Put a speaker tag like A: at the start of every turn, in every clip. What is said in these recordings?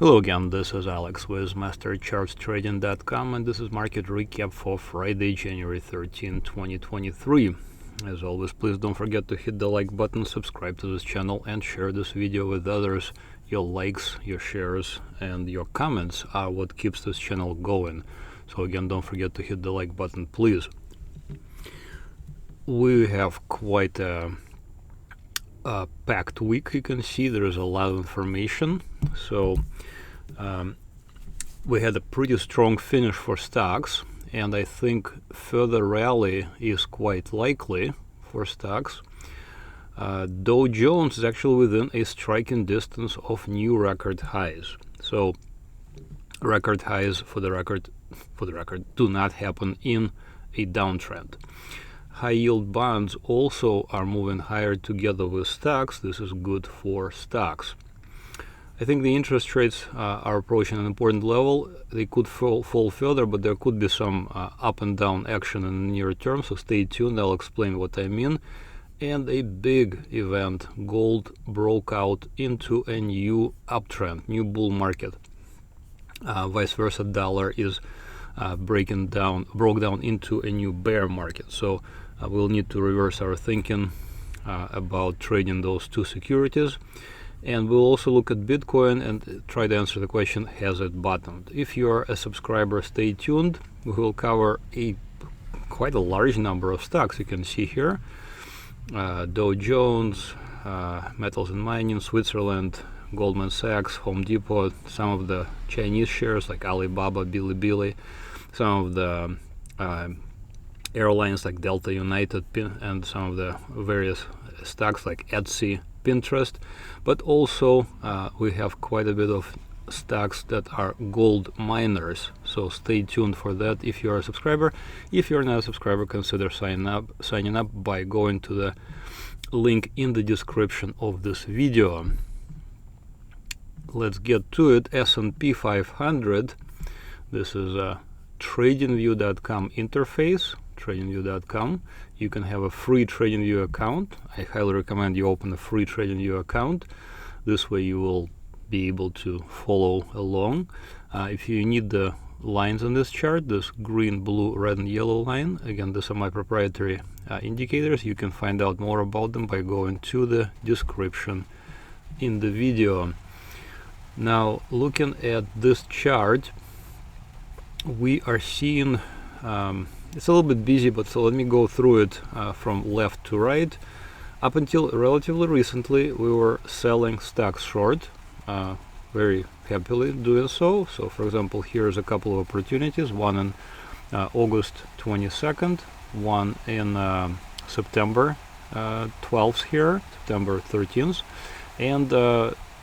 A: Hello again, this is Alex with MasterChartsTrading.com, and this is market recap for Friday, January 13, 2023. As always, please don't forget to hit the like button, subscribe to this channel, and share this video with others. Your likes, your shares, and your comments are what keeps this channel going. So again, don't forget to hit the like button, please. We have quite a packed week. You can see there is a lot of information. So we had a pretty strong finish for stocks, and I think further rally is quite likely for stocks. Dow Jones is actually within a striking distance of new record highs. So record highs, for the record, do not happen in a downtrend. High yield bonds also are moving higher together with stocks. This is good for stocks. I think the interest rates are approaching an important level. They could fall further, but there could be some up and down action in the near term, so stay tuned. I'll explain what I mean. And a big event, gold broke out into a new uptrend, new bull market. Vice versa, dollar is broke down into a new bear market. So we'll need to reverse our thinking about trading those two securities. And we'll also look at Bitcoin and try to answer the question, has it bottomed? If you're a subscriber, stay tuned. We will cover quite a large number of stocks you can see here. Dow Jones, Metals and Mining, Switzerland, Goldman Sachs, Home Depot, some of the Chinese shares like Alibaba, Bilibili, some of the airlines like Delta, United, and some of the various stocks like Etsy, Pinterest, but also we have quite a bit of stocks that are gold miners, so stay tuned for that if you're a subscriber. If you're not a subscriber, consider signing up by going to the link in the description of this video. Let's get to it. S&P 500, this is a TradingView.com interface. TradingView.com. You can have a free TradingView account. I highly recommend you open a free TradingView account. This way you will be able to follow along. If you need the lines on this chart, this green, blue, red, and yellow line, again, these are my proprietary indicators. You can find out more about them by going to the description in the video. Now, looking at this chart, we are seeing it's a little bit busy, but so let me go through it from left to right. Up until relatively recently, we were selling stocks short, very happily doing so. So, for example, here's a couple of opportunities, one in August 22nd, one in September 12th here, September 13th. And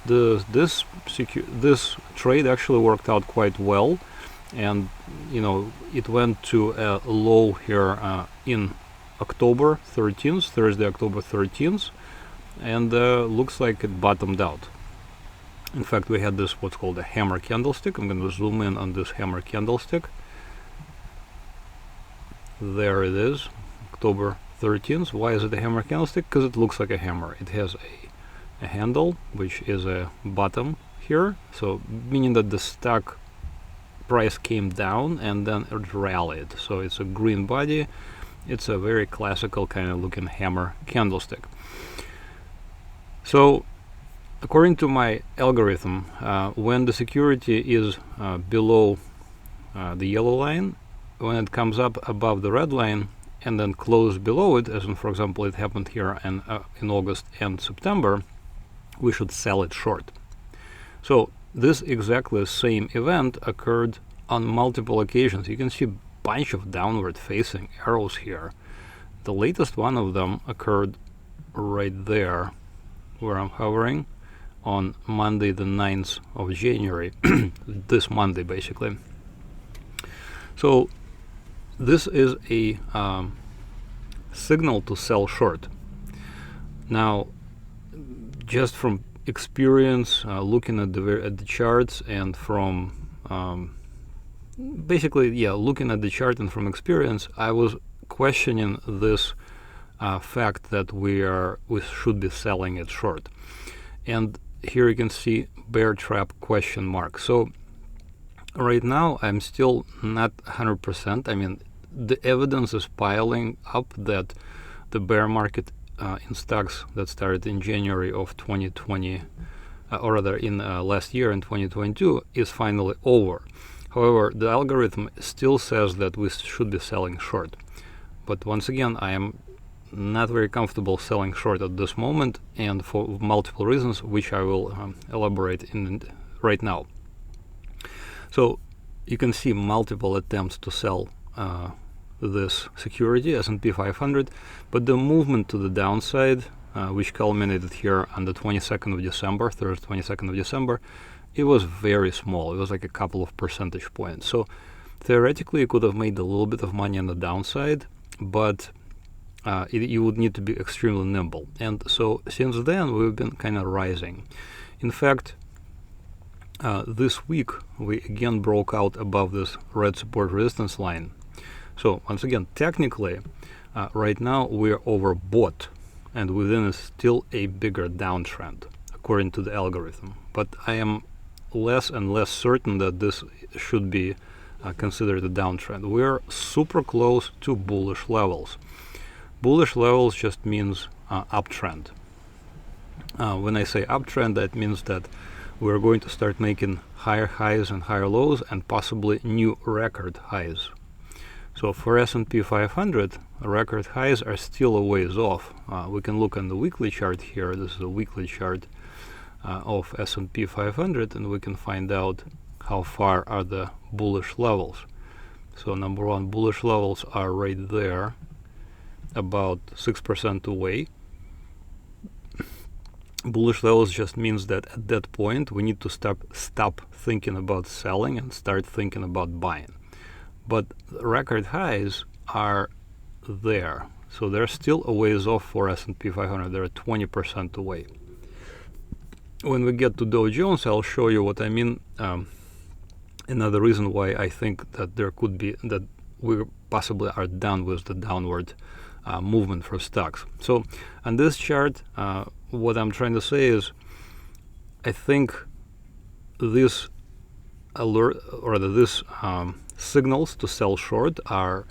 A: this trade actually worked out quite well. And you know, it went to a low here in October 13th, Thursday, October 13th, and looks like it bottomed out. In fact, we had this what's called a hammer candlestick. I'm going to zoom in on this hammer candlestick. There it is, October 13th. Why is it a hammer candlestick? Because it looks like a hammer. It has a handle, which is a bottom here, so meaning that the stock price came down and then it rallied. So it's a green body. It's a very classical kind of looking hammer candlestick. So according to my algorithm, when the security is below the yellow line, when it comes up above the red line and then close below it, as in, for example, it happened here in August and September, we should sell it short. So this exactly same event occurred on multiple occasions. You can see a bunch of downward facing arrows here. The latest one of them occurred right there where I'm hovering on Monday the 9th of January, this Monday basically. So this is a signal to sell short. Now, just from experience, looking at the charts, and from looking at the chart and from experience, I was questioning this fact that we should be selling it short. And here you can see bear trap question mark. So right now I'm still not 100%. I mean, the evidence is piling up that the bear market in stocks that started in January of 2020, or rather in last year in 2022, is finally over. However, the algorithm still says that we should be selling short. But once again, I am not very comfortable selling short at this moment, and for multiple reasons, which I will elaborate in right now. So you can see multiple attempts to sell this security, S&P 500, but the movement to the downside, which culminated here on the 22nd of December, Thursday 22nd of December, it was very small. It was like a couple of percentage points. So theoretically, you could have made a little bit of money on the downside, but you would need to be extremely nimble. And so since then, we've been kind of rising. In fact, this week, we again broke out above this red support resistance line. So once again, technically, right now we're overbought, and within is still a bigger downtrend, according to the algorithm. But I am less and less certain that this should be considered a downtrend. We're super close to bullish levels. Bullish levels just means uptrend. When I say uptrend, that means that we're going to start making higher highs and higher lows and possibly new record highs. So for S&P 500, record highs are still a ways off. We can look on the weekly chart here. This is a weekly chart of S&P 500, and we can find out how far are the bullish levels. So number one, bullish levels are right there, about 6% away. Bullish levels just means that at that point we need to stop thinking about selling and start thinking about buying. But record highs are there, so they're still a ways off for S&P 500. They're 20% away. When we get to Dow Jones, I'll show you what I mean. Another reason why I think that there could be that we possibly are done with the downward movement for stocks. So on this chart, what I'm trying to say is, I think this alert, or this signals to sell short are,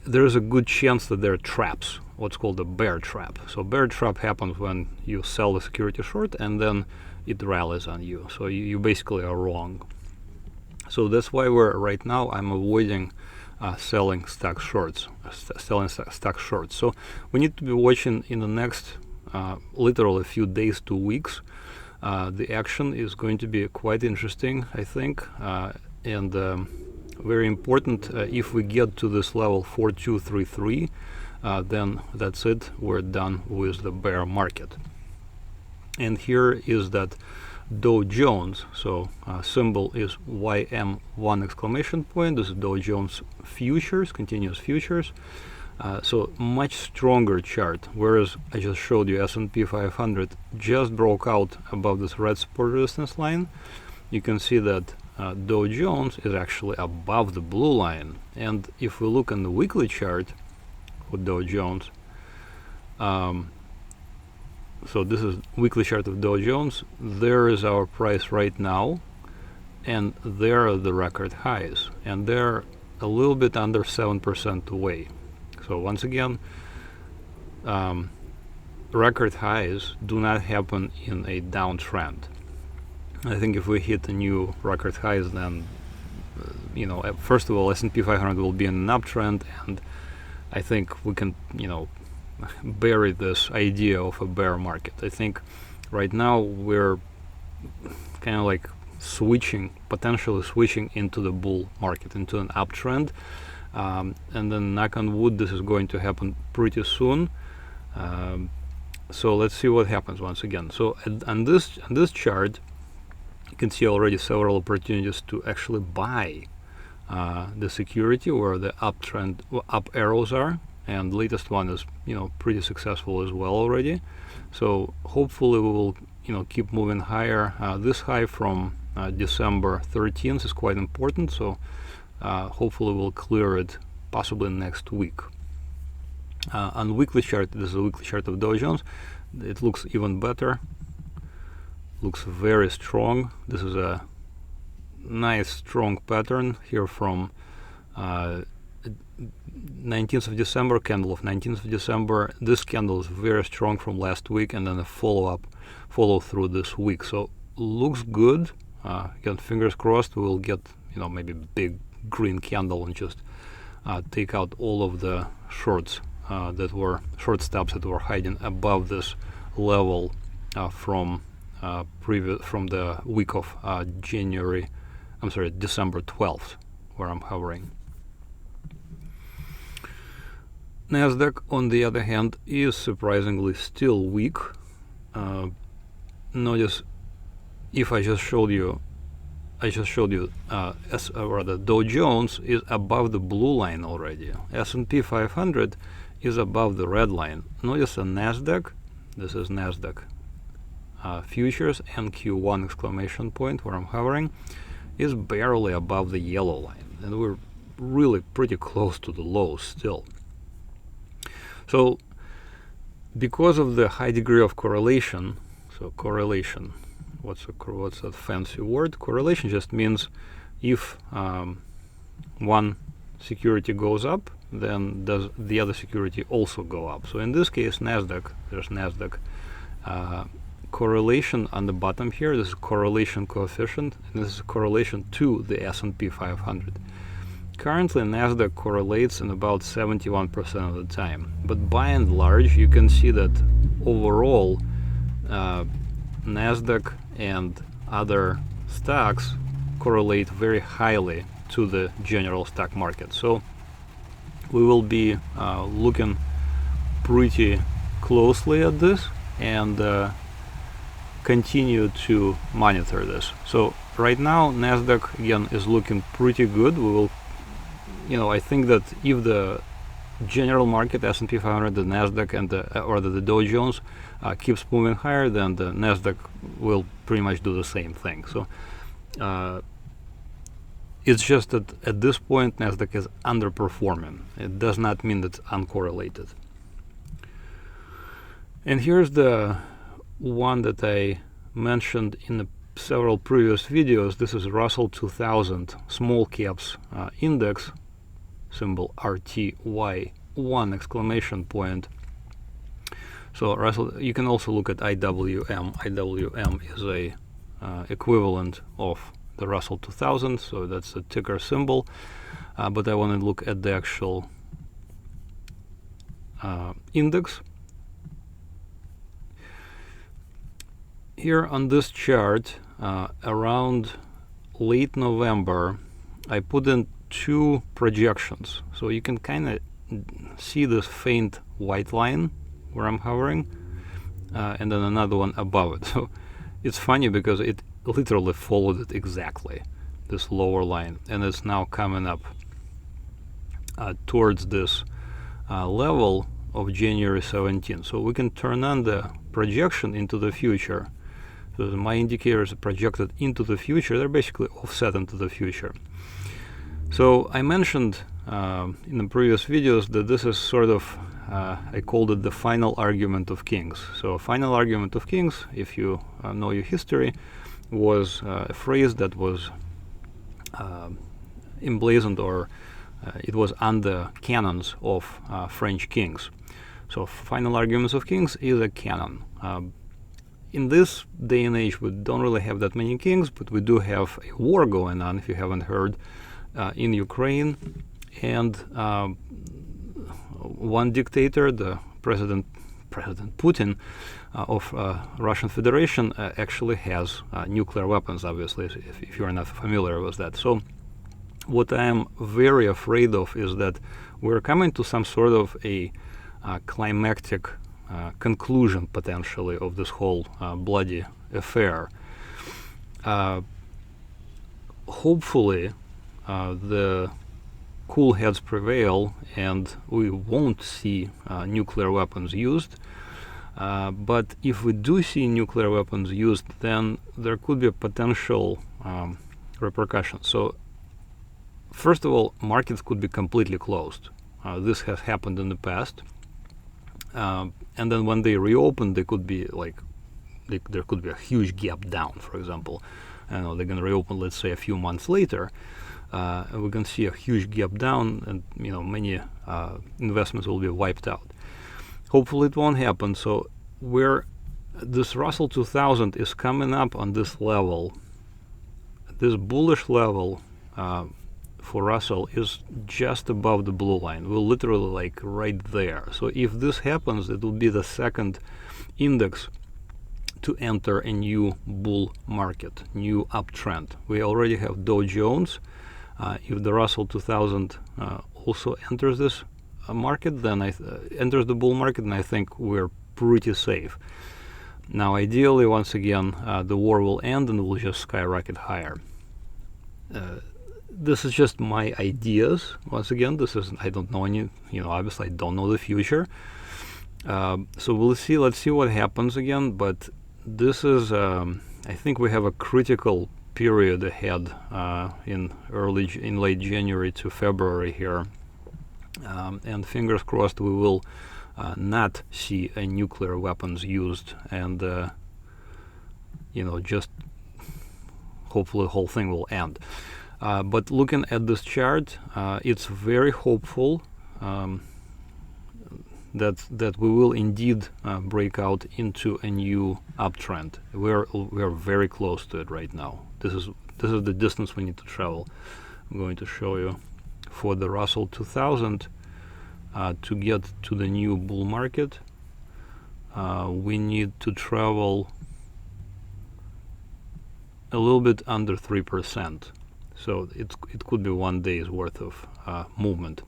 A: there's a good chance that they're traps, what's called a bear trap. So bear trap happens when you sell the security short and then it rallies on you. So you basically are wrong. So that's why right now I'm avoiding selling stock shorts. So we need to be watching in the next literally a few days to weeks. The action is going to be quite interesting, I think, and very important. If we get to this level 4233, then that's it. We're done with the bear market. And here is that Dow Jones. So symbol is YM1 exclamation point. This is Dow Jones futures, continuous futures. So much stronger chart, whereas I just showed you S&P 500 just broke out above this red support resistance line. You can see that Dow Jones is actually above the blue line. And if we look on the weekly chart for Dow Jones, so this is weekly chart of Dow Jones, there is our price right now, and there are the record highs, and they're a little bit under 7% away. So once again, record highs do not happen in a downtrend. I think if we hit a new record highs, then first of all, S&P 500 will be in an uptrend, and I think we can bury this idea of a bear market. I think right now we're kind of like potentially switching into the bull market, into an uptrend. And then knock on wood, this is going to happen pretty soon. So let's see what happens once again. So on this chart, you can see already several opportunities to actually buy the security where the uptrend up arrows are, and the latest one is pretty successful as well already. So hopefully we will keep moving higher. This high from December 13th is quite important, so hopefully we'll clear it possibly next week. On weekly chart, this is a weekly chart of Dow Jones. It looks even better. looks very strong. This is a nice strong pattern here from 19th of December, candle of 19th of December. This candle is very strong from last week, and then a follow through this week. So looks good. Again, fingers crossed we will get, maybe big green candle and just take out all of the short stops that were hiding above this level from the week of December 12th, where I'm hovering. NASDAQ, on the other hand, is surprisingly still weak. Notice if I just showed you Dow Jones is above the blue line already. S&P 500 is above the red line. Notice the NASDAQ, this is NASDAQ futures and Q1 exclamation point where I'm hovering, is barely above the yellow line, and we're really pretty close to the low still. So because of the high degree of correlation, what's that fancy word? Correlation just means if one security goes up, then does the other security also go up. So in this case, NASDAQ, there's NASDAQ correlation on the bottom here. This is correlation coefficient, and this is correlation to the S&P 500. Currently, NASDAQ correlates in about 71% of the time, but by and large, you can see that overall, NASDAQ and other stocks correlate very highly to the general stock market. So we will be looking pretty closely at this and continue to monitor this. So right now, NASDAQ again is looking pretty good. We will, I think that if the general market, S&P 500, the NASDAQ, and the Dow Jones keeps moving higher, then the NASDAQ will pretty much do the same thing. So it's just that at this point, NASDAQ is underperforming. It does not mean that it's uncorrelated. And here's the one that I mentioned in several previous videos. This is Russell 2000 small caps index, symbol RTY1 exclamation point. So Russell, you can also look at IWM. IWM is a equivalent of the Russell 2000, so that's the ticker symbol. But I want to look at the actual index. Here on this chart, around late November, I put in two projections. So you can kind of see this faint white line where I'm hovering, and then another one above it. So it's funny because it literally followed it exactly, this lower line, and it's now coming up towards this level of January 17. So we can turn on the projection into the future. So my indicators are projected into the future. They're basically offset into the future. So I mentioned in the previous videos that this is sort of, I called it the final argument of kings. So final argument of kings, if you know your history, was a phrase that was emblazoned, or it was on the canons of French kings. So final arguments of kings is a canon. In this day and age, we don't really have that many kings, but we do have a war going on, if you haven't heard, in Ukraine. And one dictator, the President Putin of Russian Federation, actually has nuclear weapons, obviously, if you are not familiar with that. So what I am very afraid of is that we're coming to some sort of a climactic conclusion, potentially, of this whole bloody affair. Hopefully, the cool heads prevail and we won't see nuclear weapons used. But if we do see nuclear weapons used, then there could be a potential repercussions. So, first of all, markets could be completely closed. This has happened in the past. And then when they reopen, they could be like there could be a huge gap down, for example. They're going to reopen, let's say, a few months later. And we can see a huge gap down, and many investments will be wiped out. Hopefully it won't happen. So where this Russell 2000 is coming up on this level, this bullish level for Russell is just above the blue line. We're literally like right there. So if this happens, it will be the second index to enter a new bull market, new uptrend. We already have Dow Jones. If the Russell 2000 also enters this market, then enters the bull market, then I think we're pretty safe. Now, ideally, once again, the war will end and will just skyrocket higher. This is just my ideas. Once again, I don't know any, obviously I don't know the future. So we'll see, let's see what happens again. But this is, I think we have a critical period ahead in late January to February here. And fingers crossed we will not see a nuclear weapons used, and just hopefully the whole thing will end. But looking at this chart, it's very hopeful that we will indeed break out into a new uptrend. We're very close to it right now. This is the distance we need to travel. I'm going to show you for the Russell 2000 to get to the new bull market. We need to travel a little bit under 3%. So it could be 1 day's worth of movement.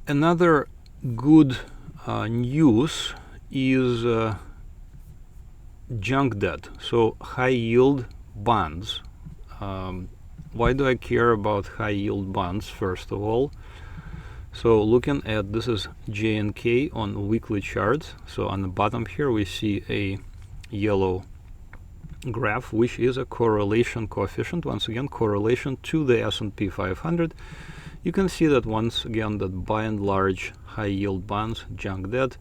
A: Another good news is junk debt, so high yield bonds. Why do I care about high yield bonds? First of all, so looking at this is JNK on weekly charts. So on the bottom here we see a yellow graph, which is a correlation coefficient. Once again, correlation to the S&P 500. You can see that once again that by and large high yield bonds, junk debt,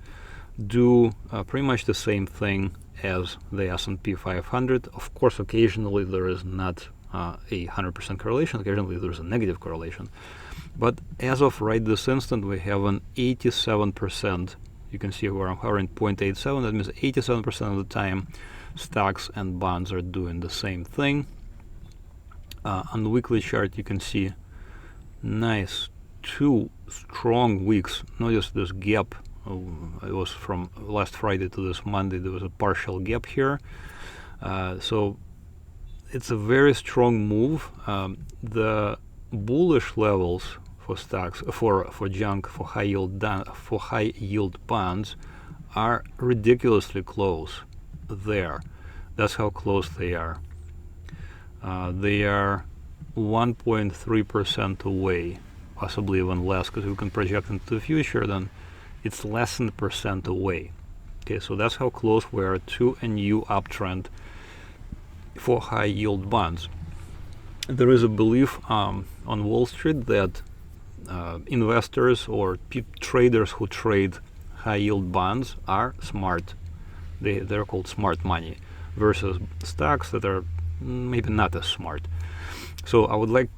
A: do pretty much the same thing as the S&P 500. Of course, occasionally there is not a 100% correlation. Occasionally there is a negative correlation. But as of right this instant, we have an 87%. You can see where I'm hovering 0.87. That means 87% of the time stocks and bonds are doing the same thing. On the weekly chart, you can see nice 2 strong weeks. Notice this gap. It was from last Friday to this Monday. There was a partial gap here. So it's a very strong move. The bullish levels for stocks, for high yield bonds, are ridiculously close there. That's how close they are. They are 1.3% away, possibly even less, because we can project into the future, then it's less than a percent away. Okay, so that's how close we are to a new uptrend for high yield bonds. There is a belief on Wall Street that investors or traders who trade high yield bonds are smart. They're called smart money, versus stocks that are maybe not as smart. So I would like,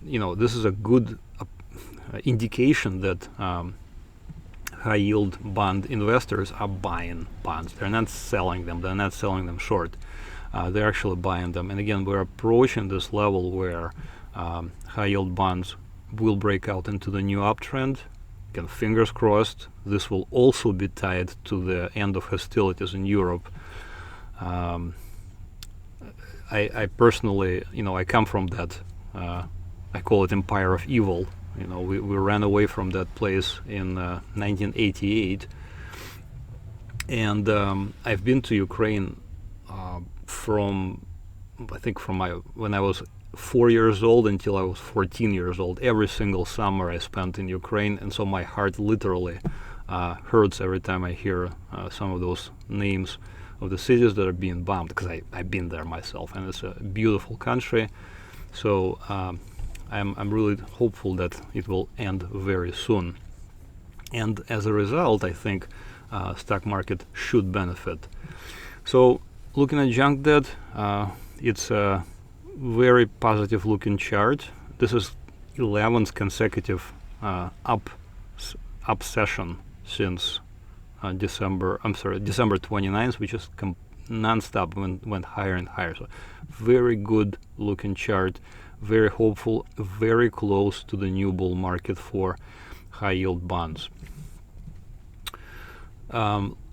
A: this is a good indication that high yield bond investors are buying bonds. They're not selling them. They're not selling them short. They're actually buying them. And again, we're approaching this level where high yield bonds will break out into the new uptrend. Again, fingers crossed. This will also be tied to the end of hostilities in Europe. I personally, I come from that, I call it empire of evil. We ran away from that place in 1988. And I've been to Ukraine from when I was 4 years old until I was 14 years old. Every single summer I spent in Ukraine, and so my heart literally hurts every time I hear some of those names of the cities that are being bombed, because I've been there myself, and it's a beautiful country. So I'm really hopeful that it will end very soon. And as a result, I think stock market should benefit. So looking at junk debt, it's a very positive looking chart. This is 11th consecutive up session since December 29th, which is non-stop went higher and higher. So very good looking chart, very hopeful, very close to the new bull market for high yield bonds.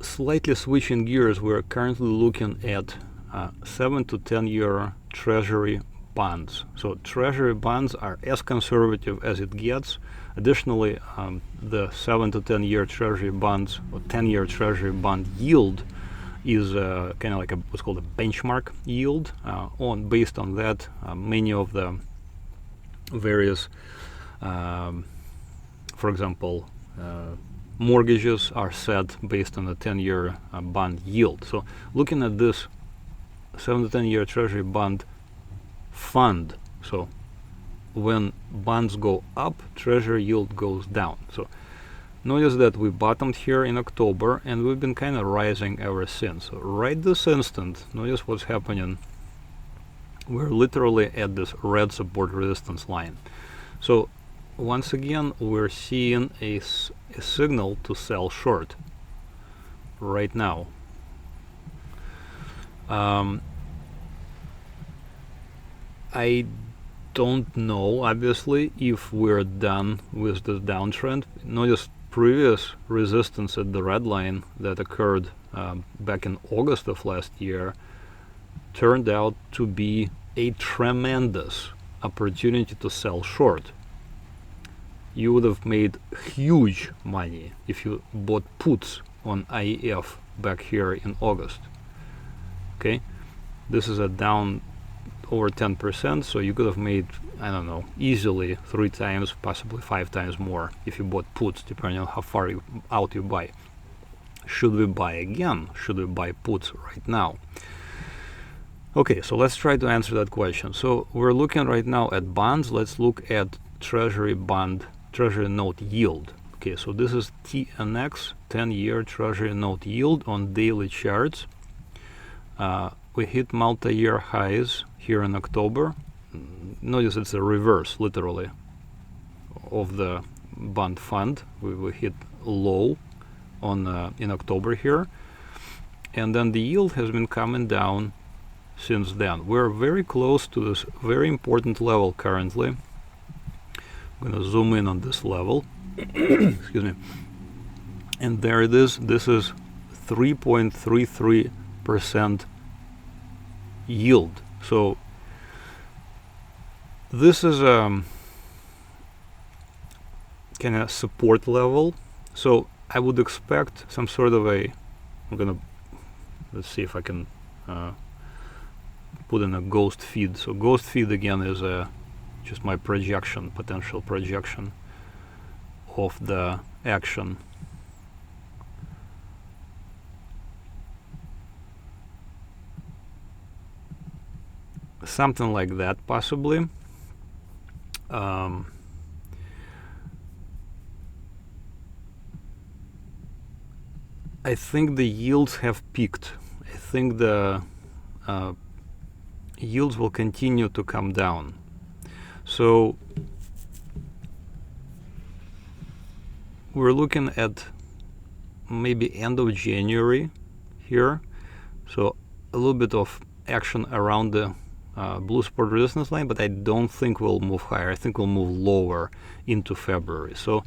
A: Slightly switching gears, we're currently looking at 7 to 10 year treasury bonds. So treasury bonds are as conservative as it gets. Additionally, the 7 to 10 year treasury bonds or 10 year treasury bond yield is kind of like what's called a benchmark yield. Based on that, many of the various, for example, mortgages are set based on the 10-year bond yield. So looking at this 7 to 10 year treasury bond fund, so when bonds go up, treasury yield goes down. So notice that we bottomed here in October and we've been kind of rising ever since. So right this instant, notice what's happening. We're literally at this red support resistance line. So once again, we're seeing a signal to sell short right now. I don't know, obviously, if we're done with the downtrend. Notice previous resistance at the red line that occurred back in August of last year turned out to be a tremendous opportunity to sell short. You would have made huge money if you bought puts on IEF back here in August. Okay, this is a down over 10%, so you could have made, I don't know, easily 3 times, possibly 5 times more if you bought puts, depending on how far out you buy. Should we buy again? Should we buy puts right now? Okay, so let's try to answer that question. So we're looking right now at bonds. Let's look at treasury note yield. Okay, so this is TNX, 10-year treasury note yield on daily charts. We hit multi-year highs here in October. Notice it's a reverse, literally, of the bond fund. We hit low on in October here, and then the yield has been coming down since then. We're very close to this very important level currently. I'm going to zoom in on this level. Excuse me. And there it is. This is 3.33% yield. So this is a kind of support level. So I would expect some sort of let's see if I can put in a ghost feed. So ghost feed again is just my potential projection of the action. Something like that, possibly. I think the yields have peaked. I think the yields will continue to come down. So we're looking at maybe end of January here. So a little bit of action around the blue support resistance line, but I don't think we'll move higher. I think we'll move lower into February. So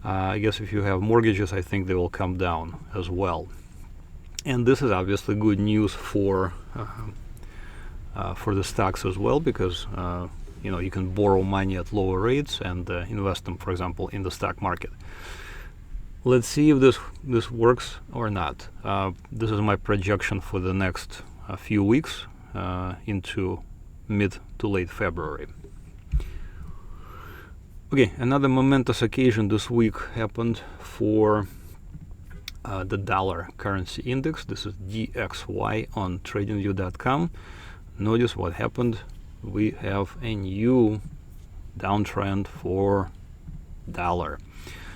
A: I guess if you have mortgages, I think they will come down as well. And this is obviously good news for the stocks as well, because you can borrow money at lower rates and invest them, for example, in the stock market. Let's see if this works or not. This is my projection for the next few weeks into mid to late February. Okay, another momentous occasion this week happened for the dollar currency index. This is DXY on TradingView.com. Notice what happened. We have a new downtrend for dollar.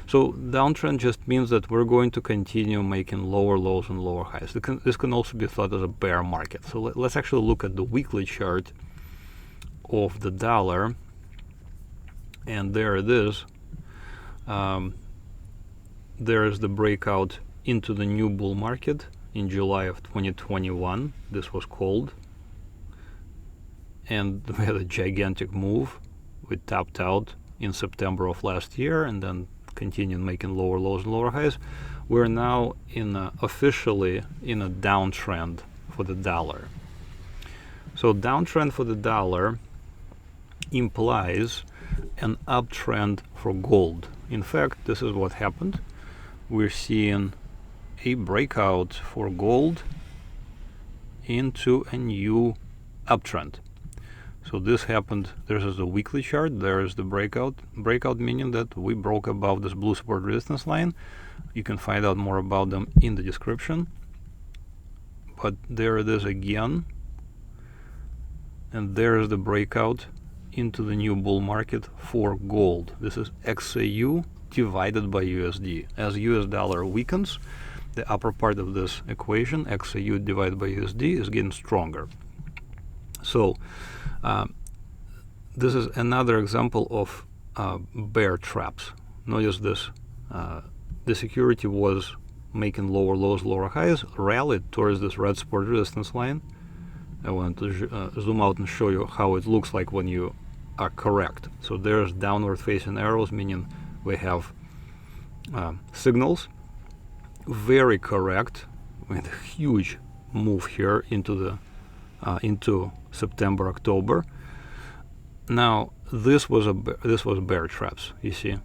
A: So downtrend just means that we're going to continue making lower lows and lower highs. This can also be thought as a bear market. So let's actually look at the weekly chart of the dollar, and there it is. There is the breakout into the new bull market in July of 2021. This was called, and we had a gigantic move. We tapped out in September of last year and then continued making lower lows and lower highs. We're now officially in a downtrend for the dollar. So downtrend for the dollar implies an uptrend for gold. In fact, this is what happened. We're seeing a breakout for gold into a new uptrend. So this happened. This is the weekly chart. There is the breakout meaning that we broke above this blue support resistance line. You can find out more about them in the description. But there it is again, and there is the breakout into the new bull market for gold. This is XAU divided by USD. As US dollar weakens, the upper part of this equation, XAU divided by USD, is getting stronger. So this is another example of bear traps. Notice this. The security was making lower lows, lower highs, rallied towards this red support resistance line. I want to zoom out and show you how it looks like when you are correct. So there's downward facing arrows, meaning we have signals. Very correct, with a huge move here into September, October. Now this was bear traps. You see,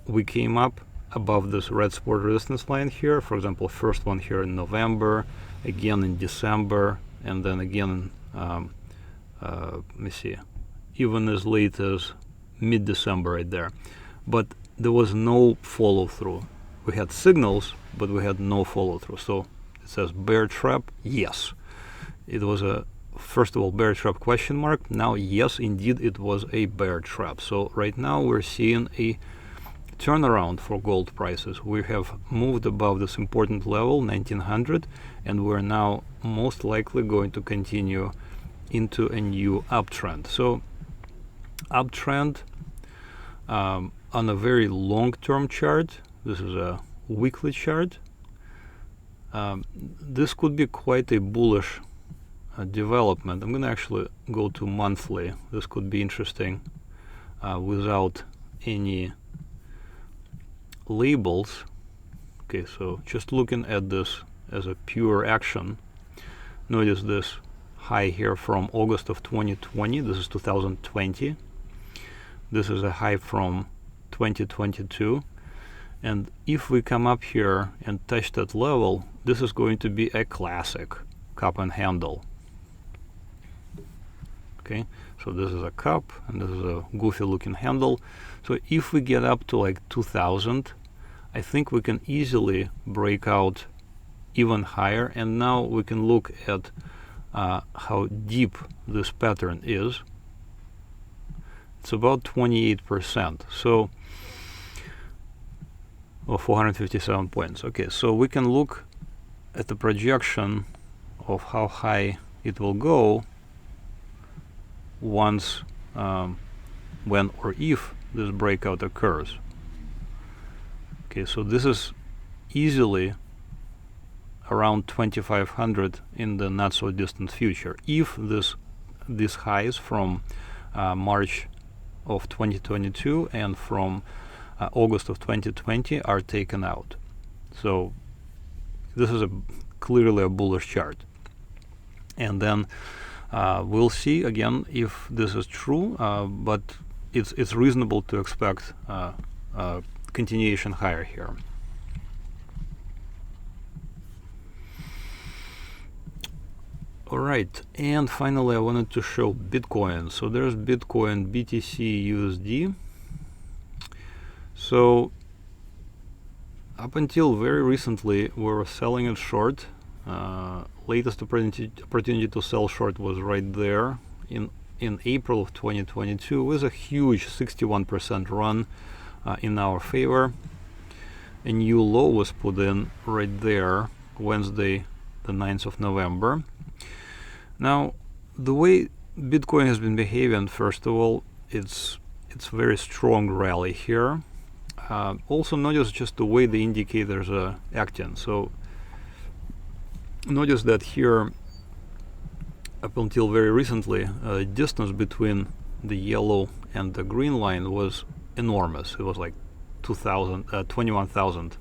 A: we came up above this red support resistance line here. For example, first one here in November, again in December, and then again let me see, even as late as mid-December right there. But there was no follow-through. We had signals, but we had no follow-through. So it says bear trap. Yes, it was a, first of all, bear trap question mark. Now, yes, indeed, it was a bear trap. So right now we're seeing a turnaround for gold prices. We have moved above this important level, 1900, and we're now most likely going to continue into a new uptrend. So uptrend on a very long-term chart. This is a weekly chart. This could be quite a bullish development. I'm going to actually go to monthly. This could be interesting without any labels. Okay, so just looking at this as a pure action, notice this high here from August of 2020. This is 2020. This is a high from 2022. And if we come up here and touch that level, this is going to be a classic cup and handle. Okay, so this is a cup and this is a goofy looking handle. So if we get up to like 2000, I think we can easily break out even higher. And now we can look at how deep this pattern is. It's about 28%. So, or 457 points. Okay, so we can look at the projection of how high it will go once, when or if this breakout occurs. Okay, so this is easily around 2500 in the not so distant future. If these highs from March of 2022 and from August of 2020 are taken out. So this is clearly a bullish chart. And then we'll see again if this is true, but it's reasonable to expect continuation higher here. All right, and finally I wanted to show Bitcoin. So there's Bitcoin BTC/USD. So up until very recently we were selling it short. Latest opportunity to sell short was right there in April of 2022 with a huge 61% run in our favor. a new low was put in right there, Wednesday the 9th of November. Now, the way Bitcoin has been behaving, first of all, it's very strong rally here. Also notice just the way the indicators are acting. So notice that here, up until very recently, distance between the yellow and the green line was enormous. It was like 21,000.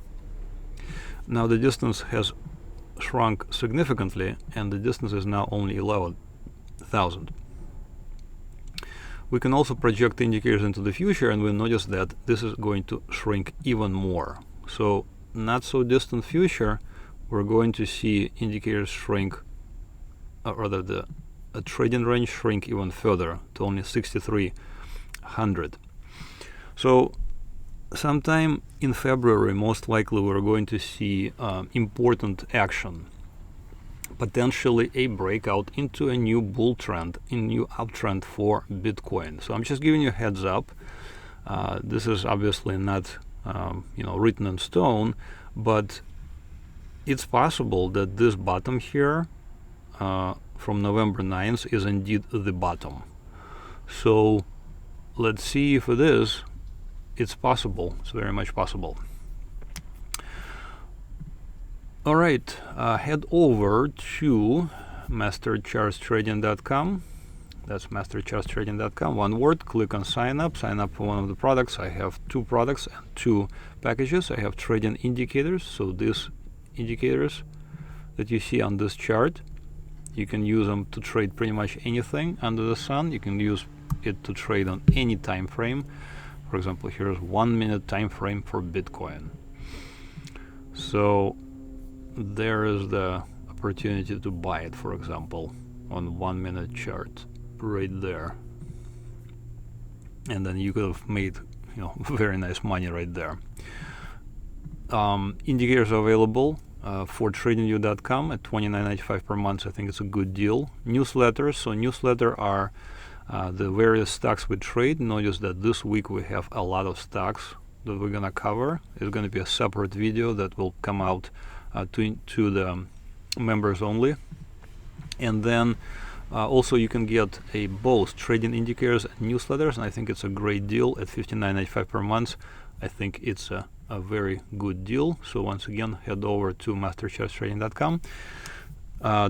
A: Now the distance has shrunk significantly, and the distance is now only 11,000. We can also project indicators into the future, and we notice that this is going to shrink even more. So not so distant future, we're going to see indicators shrink, or rather the trading range shrink even further to only 6,300. So sometime in February, most likely we're going to see important action, potentially a breakout into a new bull trend, a new uptrend for Bitcoin. So I'm just giving you a heads up. This is obviously not written in stone, but it's possible that this bottom here from November 9th is indeed the bottom. So let's see if it is. It's possible. It's very much possible. All right, head over to MasterChartsTrading.com. That's MasterChartsTrading.com. One word, click on sign up for one of the products. I have 2 products and 2 packages. I have trading indicators. So these indicators that you see on this chart, you can use them to trade pretty much anything under the sun. You can use it to trade on any time frame. For example, here's 1 minute time frame for Bitcoin. So there is the opportunity to buy it, for example, on 1 minute chart right there. And then you could have made very nice money right there. Indicators are available for TradingView.com at $29.95 per month. I think it's a good deal. Newsletters. So newsletter are the various stocks we trade. Notice that this week we have a lot of stocks that we're going to cover. It's going to be a separate video that will come out to the members only. And then also you can get both trading indicators and newsletters, and I think it's a great deal at $59.95 per month. I think it's a very good deal. So once again, head over to MasterChartsTrading.com.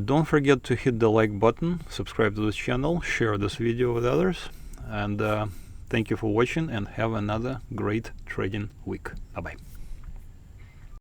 A: Don't forget to hit the like button, subscribe to this channel, share this video with others, and thank you for watching, and have another great trading week. Bye-bye.